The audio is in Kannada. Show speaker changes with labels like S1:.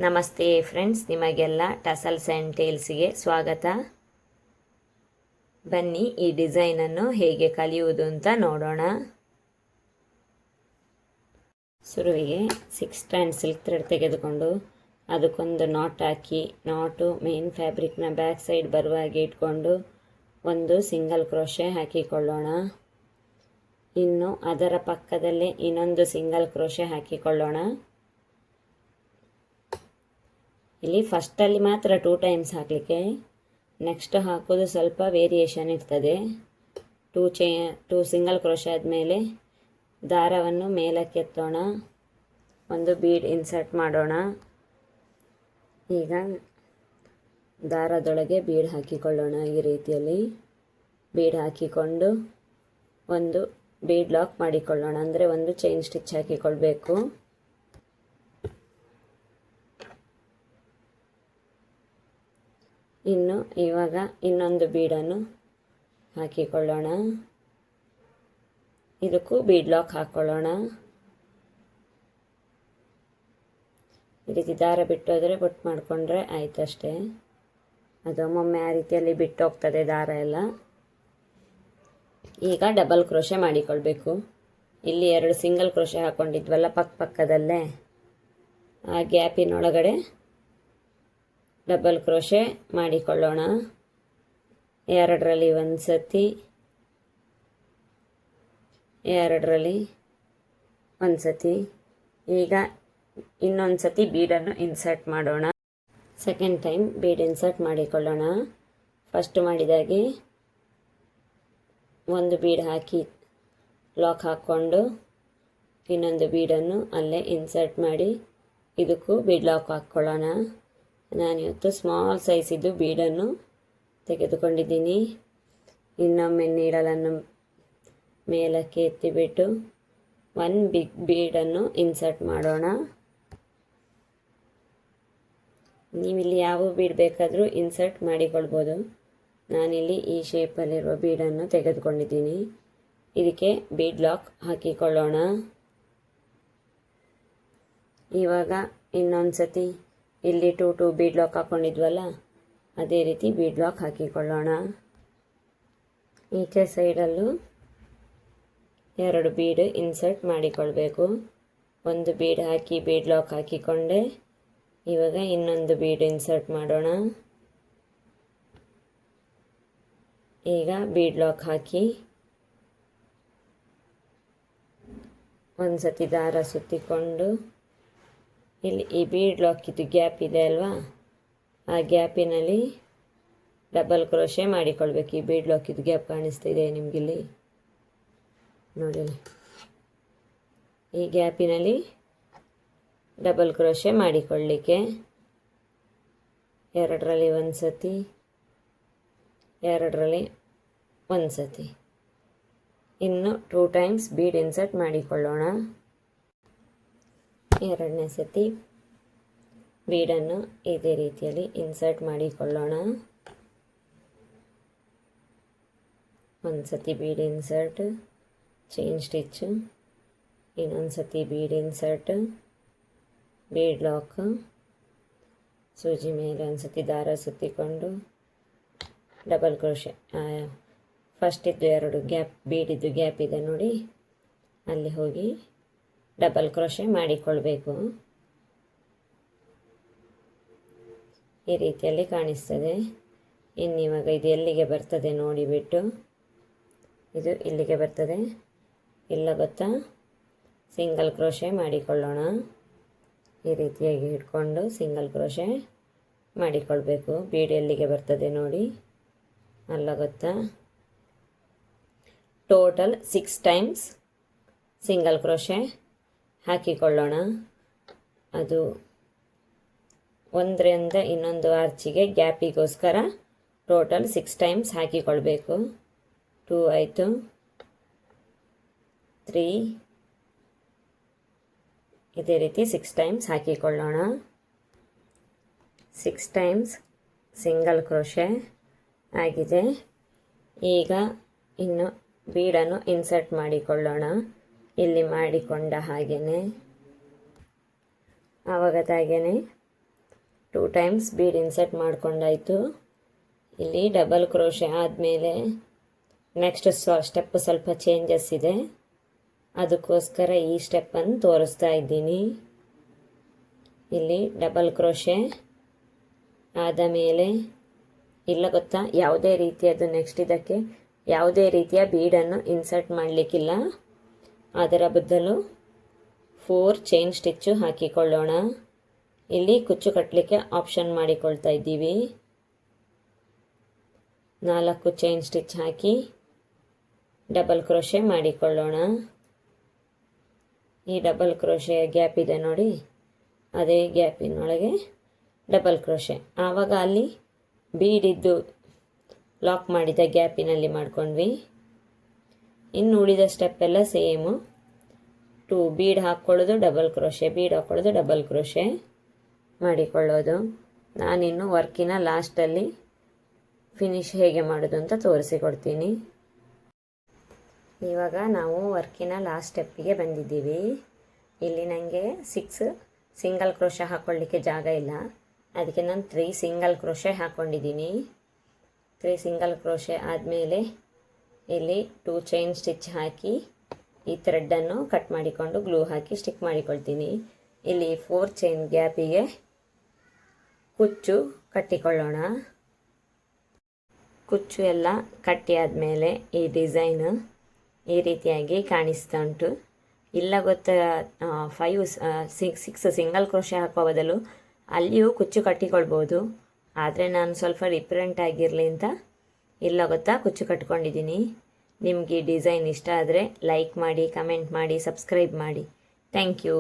S1: ನಮಸ್ತೆ ಫ್ರೆಂಡ್ಸ್, ನಿಮಗೆಲ್ಲ ಟಸಲ್ಸ್ ಆ್ಯಂಡ್ ಟೇಲ್ಸ್ಗೆ ಸ್ವಾಗತ. ಬನ್ನಿ ಈ ಡಿಸೈನನ್ನು ಹೇಗೆ ಕಲಿಯುವುದು ಅಂತ ನೋಡೋಣ. ಶುರುವಿಗೆ 6 ಸ್ಟ್ಯಾಂಡ್ ಸಿಲ್ಕ್ ಥ್ರೆಡ್ ತೆಗೆದುಕೊಂಡು ಅದಕ್ಕೊಂದು ನಾಟ್ ಹಾಕಿ, ನಾಟು ಮೇನ್ ಫ್ಯಾಬ್ರಿಕ್ನ ಬ್ಯಾಕ್ ಸೈಡ್ ಬರುವ ಹಾಗೆ ಇಟ್ಕೊಂಡು ಒಂದು ಸಿಂಗಲ್ ಕ್ರೋಶೆ ಹಾಕಿಕೊಳ್ಳೋಣ. ಇನ್ನು ಅದರ ಪಕ್ಕದಲ್ಲೇ ಇನ್ನೊಂದು ಸಿಂಗಲ್ ಕ್ರೋಶೆ ಹಾಕಿಕೊಳ್ಳೋಣ. ಇಲ್ಲಿ ಫಸ್ಟಲ್ಲಿ ಮಾತ್ರ 2 ಟೈಮ್ಸ್ ಹಾಕಲಿಕ್ಕೆ, ನೆಕ್ಸ್ಟ್ ಹಾಕೋದು ಸ್ವಲ್ಪ ವೇರಿಯೇಷನ್ ಇರ್ತದೆ. 2 ಸಿಂಗಲ್ ಕ್ರೋಶೆ ಆದಮೇಲೆ ದಾರವನ್ನು ಮೇಲಕ್ಕೆ ಎತ್ತೋಣ, ಒಂದು ಬೀಡ್ ಇನ್ಸರ್ಟ್ ಮಾಡೋಣ. ಈಗ ದಾರದೊಳಗೆ ಬೀಡ್ ಹಾಕಿಕೊಳ್ಳೋಣ. ಈ ರೀತಿಯಲ್ಲಿ ಬೀಡ್ ಹಾಕಿಕೊಂಡು ಒಂದು ಬೀಡ್ ಲಾಕ್ ಮಾಡಿಕೊಳ್ಳೋಣ, ಅಂದರೆ ಒಂದು ಚೈನ್ ಸ್ಟಿಚ್ ಹಾಕಿಕೊಳ್ಬೇಕು. ಇನ್ನು ಇವಾಗ ಇನ್ನೊಂದು ಬೀಡನ್ನು ಹಾಕಿಕೊಳ್ಳೋಣ, ಇದಕ್ಕೂ ಬೀಡ್ ಲಾಕ್ ಹಾಕ್ಕೊಳ್ಳೋಣ. ಈ ರೀತಿ ದಾರ ಬಿಟ್ಟೋದ್ರೆ ಬೊಟ್ಟು ಮಾಡಿಕೊಂಡ್ರೆ ಆಯ್ತಷ್ಟೇ. ಅದು ಒಮ್ಮೊಮ್ಮೆ ಆ ರೀತಿಯಲ್ಲಿ ಬಿಟ್ಟು ಹೋಗ್ತದೆ ದಾರ ಎಲ್ಲ. ಈಗ ಡಬಲ್ ಕ್ರೋಶೆ ಮಾಡಿಕೊಳ್ಬೇಕು. ಇಲ್ಲಿ 2 ಸಿಂಗಲ್ ಕ್ರೋಶೆ ಹಾಕ್ಕೊಂಡಿದ್ವಲ್ಲ ಪಕ್ಕದಲ್ಲೇ, ಆ ಗ್ಯಾಪಿನೊಳಗಡೆ ಡಬಲ್ ಕ್ರೋಶೆ ಮಾಡಿಕೊಳ್ಳೋಣ. 2ರಲ್ಲಿ ಒಂದು ಸತಿ, 2ರಲ್ಲಿ ಒಂದು ಸತಿ. ಈಗ ಇನ್ನೊಂದು ಸತಿ ಬೀಡನ್ನು ಇನ್ಸರ್ಟ್ ಮಾಡೋಣ. ಸೆಕೆಂಡ್ ಟೈಮ್ ಬೀಡ್ ಇನ್ಸರ್ಟ್ ಮಾಡಿಕೊಳ್ಳೋಣ. ಫಸ್ಟ್ ಮಾಡಿದಾಗೆ ಒಂದು ಬೀಡ್ ಹಾಕಿ ಲಾಕ್ ಹಾಕ್ಕೊಂಡು ಇನ್ನೊಂದು ಬೀಡನ್ನು ಅಲ್ಲೇ ಇನ್ಸರ್ಟ್ ಮಾಡಿ ಇದಕ್ಕೂ ಬೀಡ್ ಲಾಕ್ ಹಾಕ್ಕೊಳ್ಳೋಣ. ನಾನಿವತ್ತು ಸ್ಮಾಲ್ ಸೈಜಿದ್ದು ಬೀಡನ್ನು ತೆಗೆದುಕೊಂಡಿದ್ದೀನಿ. ಇನ್ನೊಮ್ಮೆ ನೀಡಲನ್ನು ಮೇಲಕ್ಕೆ ಎತ್ತಿಬಿಟ್ಟು 1 ಬಿಗ್ ಬೀಡನ್ನು ಇನ್ಸರ್ಟ್ ಮಾಡೋಣ. ನೀವಿಲ್ಲಿ ಯಾವ ಬೀಡ್ ಬೇಕಾದರೂ ಇನ್ಸರ್ಟ್ ಮಾಡಿಕೊಳ್ಬೋದು. ನಾನಿಲ್ಲಿ ಈ ಶೇಪಲ್ಲಿರುವ ಬೀಡನ್ನು ತೆಗೆದುಕೊಂಡಿದ್ದೀನಿ. ಇದಕ್ಕೆ ಬೀಡ್ ಲಾಕ್ ಹಾಕಿಕೊಳ್ಳೋಣ. ಇವಾಗ ಇನ್ನೊಂದು ಸತಿ ಇಲ್ಲಿ 2 ಬೀಡ್ ಲಾಕ್ ಹಾಕ್ಕೊಂಡಿದ್ವಲ್ಲ, ಅದೇ ರೀತಿ ಬೀಡ್ ಲಾಕ್ ಹಾಕಿಕೊಳ್ಳೋಣ. ಈಚೆ ಸೈಡಲ್ಲೂ 2 ಬೀಡ್ ಇನ್ಸರ್ಟ್ ಮಾಡಿಕೊಳ್ಬೇಕು. ಒಂದು ಬೀಡ್ ಹಾಕಿ ಬೀಡ್ ಲಾಕ್ ಹಾಕಿಕೊಂಡೆ. ಇವಾಗ ಇನ್ನೊಂದು ಬೀಡ್ ಇನ್ಸರ್ಟ್ ಮಾಡೋಣ. ಈಗ ಬೀಡ್ ಲಾಕ್ ಹಾಕಿ ಒಂದು ಸತಿ ದಾರ ಸುತ್ತಿಕೊಂಡು ಇಲ್ಲಿ ಈ ಬೀಡ್ ಲಾಕಿದ್ದು ಗ್ಯಾಪ್ ಇದೆ ಅಲ್ವಾ, ಆ ಗ್ಯಾಪಿನಲ್ಲಿ ಡಬಲ್ ಕ್ರೋಶೆ ಮಾಡಿಕೊಳ್ಬೇಕು. ಈ ಬೀಡ್ ಲಾಕಿದ್ದು ಗ್ಯಾಪ್ ಕಾಣಿಸ್ತಿದೆ ನಿಮಗಿಲ್ಲಿ ನೋಡಿ. ಈ ಗ್ಯಾಪಿನಲ್ಲಿ ಡಬಲ್ ಕ್ರೋಶೆ ಮಾಡಿಕೊಳ್ಳಿಕ್ಕೆ 2ರಲ್ಲಿ ಒಂದು ಸತಿ, 2ರಲ್ಲಿ ಒಂದು ಸತಿ. ಇನ್ನು 2 ಟೈಮ್ಸ್ ಬೀಡ್ ಇನ್ಸರ್ಟ್ ಮಾಡಿಕೊಳ್ಳೋಣ. 2ನೇ ಸತಿ ಬೀಡನ್ನು ಇದೇ ರೀತಿಯಲ್ಲಿ ಇನ್ಸರ್ಟ್ ಮಾಡಿಕೊಳ್ಳೋಣ. ಒಂದು ಸತಿ ಬೀಡ್ ಇನ್ಸರ್ಟ್, ಚೈನ್ ಸ್ಟಿಚ್ಚು, ಇನ್ನೊಂದು ಸತಿ ಬೀಡ್ ಇನ್ಸರ್ಟ್, ಬೀಡ್ ಲಾಕ್, ಸೂಜಿ ಮೇಲೆ ಒಂದು ಸತಿ ದಾರ ಸುತ್ತಿಕೊಂಡು ಡಬಲ್ ಕ್ರೋಶೆ. ಫಸ್ಟ್ ಇದ್ದು 2 ಗ್ಯಾಪ್ ಬೀಡಿದ್ದು ಗ್ಯಾಪ್ ಇದೆ ನೋಡಿ, ಅಲ್ಲಿ ಹೋಗಿ ಡಬಲ್ ಕ್ರೋಶೆ ಮಾಡಿಕೊಳ್ಬೇಕು. ಈ ರೀತಿಯಲ್ಲಿ ಕಾಣಿಸ್ತದೆ. ಇನ್ನಿವಾಗ ಇದು ಎಲ್ಲಿಗೆ ಬರ್ತದೆ ನೋಡಿಬಿಟ್ಟು, ಇದು ಇಲ್ಲಿಗೆ ಬರ್ತದೆ, ಇಲ್ಲ ಗೊತ್ತಾ, ಸಿಂಗಲ್ ಕ್ರೋಶೆ ಮಾಡಿಕೊಳ್ಳೋಣ. ಈ ರೀತಿಯಾಗಿ ಇಟ್ಕೊಂಡು ಸಿಂಗಲ್ ಕ್ರೋಶೆ ಮಾಡಿಕೊಳ್ಬೇಕು. ಬೀಡ್ ಎಲ್ಲಿಗೆ ಬರ್ತದೆ ನೋಡಿ, ಅಲ್ಲ ಗೊತ್ತಾ. ಟೋಟಲ್ 6 ಟೈಮ್ಸ್ ಸಿಂಗಲ್ ಕ್ರೋಶೆ ಹಾಕಿಕೊಳ್ಳೋಣ. ಅದು ಒಂದರಿಂದ ಇನ್ನೊಂದು ಆರ್ಚಿಗೆ ಗ್ಯಾಪಿಗೋಸ್ಕರ ಟೋಟಲ್ 6 ಟೈಮ್ಸ್ ಹಾಕಿಕೊಳ್ಬೇಕು. 2 ಆಯಿತು, 3, ಇದೇ ರೀತಿ 6 ಟೈಮ್ಸ್ ಹಾಕಿಕೊಳ್ಳೋಣ. 6 ಟೈಮ್ಸ್ ಸಿಂಗಲ್ ಕ್ರೋಶೆ ಆಗಿದೆ. ಈಗ ಇನ್ನು ಬೀಡನ್ನು ಇನ್ಸರ್ಟ್ ಮಾಡಿಕೊಳ್ಳೋಣ. ಇಲ್ಲಿ ಮಾಡಿಕೊಂಡ ಹಾಗೆಯೇ ಆವಾಗದಾಗೇ 2 ಟೈಮ್ಸ್ ಬೀಡ್ ಇನ್ಸರ್ಟ್ ಮಾಡ್ಕೊಂಡಾಯಿತು. ಇಲ್ಲಿ ಡಬಲ್ ಕ್ರೋಶೆ ಆದಮೇಲೆ ನೆಕ್ಸ್ಟ್ ಸ್ಟೆಪ್ ಸ್ವಲ್ಪ ಚೇಂಜಸ್ ಇದೆ, ಅದಕ್ಕೋಸ್ಕರ ಈ ಸ್ಟೆಪ್ಪನ್ನು ತೋರಿಸ್ತಾ ಇದ್ದೀನಿ. ಇಲ್ಲಿ ಡಬಲ್ ಕ್ರೋಶೆ ಆದ ಮೇಲೆ ಇಲ್ಲ ಗೊತ್ತಾ, ಯಾವುದೇ ರೀತಿಯದು ನೆಕ್ಸ್ಟ್ ಇದಕ್ಕೆ ಯಾವುದೇ ರೀತಿಯ ಬೀಡನ್ನು ಇನ್ಸರ್ಟ್ ಮಾಡಲಿಕ್ಕಿಲ್ಲ, ಅದರ ಬದಲು 4 ಚೈನ್ ಸ್ಟಿಚ್ಚು ಹಾಕಿಕೊಳ್ಳೋಣ. ಇಲ್ಲಿ ಕುಚ್ಚು ಕಟ್ಟಲಿಕ್ಕೆ ಆಪ್ಷನ್ ಮಾಡಿಕೊಳ್ತಾ ಇದ್ದೀವಿ. 4 ಚೈನ್ ಸ್ಟಿಚ್ ಹಾಕಿ ಡಬಲ್ ಕ್ರೋಶೆ ಮಾಡಿಕೊಳ್ಳೋಣ. ಈ ಡಬಲ್ ಕ್ರೋಶೆಯ ಗ್ಯಾಪ್ ಇದೆ ನೋಡಿ, ಅದೇ ಗ್ಯಾಪಿನೊಳಗೆ ಡಬಲ್ ಕ್ರೋಶೆ. ಆವಾಗ ಅಲ್ಲಿ ಬೀಡಿದ್ದು ಲಾಕ್ ಮಾಡಿದ ಗ್ಯಾಪಿನಲ್ಲಿ ಮಾಡ್ಕೊಂಡ್ವಿ. ಇನ್ನು ಉಳಿದ ಸ್ಟೆಪ್ ಎಲ್ಲ ಸೇಮು. 2 ಬೀಡ್ ಹಾಕ್ಕೊಳ್ಳೋದು, ಡಬಲ್ ಕ್ರೋಶೆ, ಬೀಡ್ ಹಾಕ್ಕೊಳ್ಳೋದು, ಡಬಲ್ ಕ್ರೋಶೆ ಮಾಡಿಕೊಳ್ಳೋದು. ನಾನಿನ್ನು ವರ್ಕಿನ ಲಾಸ್ಟಲ್ಲಿ ಫಿನಿಶ್ ಹೇಗೆ ಮಾಡೋದು ಅಂತ ತೋರಿಸಿಕೊಡ್ತೀನಿ. ಇವಾಗ ನಾವು ವರ್ಕಿನ ಲಾಸ್ಟ್ ಸ್ಟೆಪ್ಪಿಗೆ ಬಂದಿದ್ದೀವಿ. ಇಲ್ಲಿ ನನಗೆ 6 ಸಿಂಗಲ್ ಕ್ರೋಶೆ ಹಾಕ್ಕೊಳ್ಳಿಕ್ಕೆ ಜಾಗ ಇಲ್ಲ, ಅದಕ್ಕೆ ನಾನು 3 ಸಿಂಗಲ್ ಕ್ರೋಶೆ ಹಾಕ್ಕೊಂಡಿದ್ದೀನಿ. 3 ಸಿಂಗಲ್ ಕ್ರೋಶೆ ಆದಮೇಲೆ ಇಲ್ಲಿ 2 ಚೈನ್ ಸ್ಟಿಚ್ ಹಾಕಿ ಈ ಥ್ರೆಡ್ಡನ್ನು ಕಟ್ ಮಾಡಿಕೊಂಡು ಗ್ಲೂ ಹಾಕಿ ಸ್ಟಿಕ್ ಮಾಡಿಕೊಳ್ತೀನಿ. ಇಲ್ಲಿ 4 ಚೈನ್ ಗ್ಯಾಪಿಗೆ ಕುಚ್ಚು ಕಟ್ಟಿಕೊಳ್ಳೋಣ. ಕುಚ್ಚು ಎಲ್ಲ ಕಟ್ಟಿ ಆದಮೇಲೆ ಈ ಡಿಸೈನ್ ಈ ರೀತಿಯಾಗಿ ಕಾಣಿಸ್ತಾ ಉಂಟು. ಇಲ್ಲ ಗೊತ್ತಾ, 6 ಸಿಂಗಲ್ ಕ್ರೋಶೆ ಹಾಕೋ ಬದಲು ಅಲ್ಲಿಯೂ ಕುಚ್ಚು ಕಟ್ಟಿಕೊಳ್ಬೋದು, ಆದರೆ ನಾನು ಸ್ವಲ್ಪ ಡಿಫ್ರೆಂಟ್ ಆಗಿರಲಿ ಅಂತ ಇಲ್ಲ ಗೊತ್ತಾ ಕುಚ್ಚು ಕಟ್ಕೊಂಡಿದ್ದೀನಿ. ನಿಮಗೆ ಈ ಡಿಸೈನ್ ಇಷ್ಟ ಆದರೆ ಲೈಕ್ ಮಾಡಿ, ಕಮೆಂಟ್ ಮಾಡಿ, ಸಬ್ಸ್ಕ್ರೈಬ್ ಮಾಡಿ. Thank you.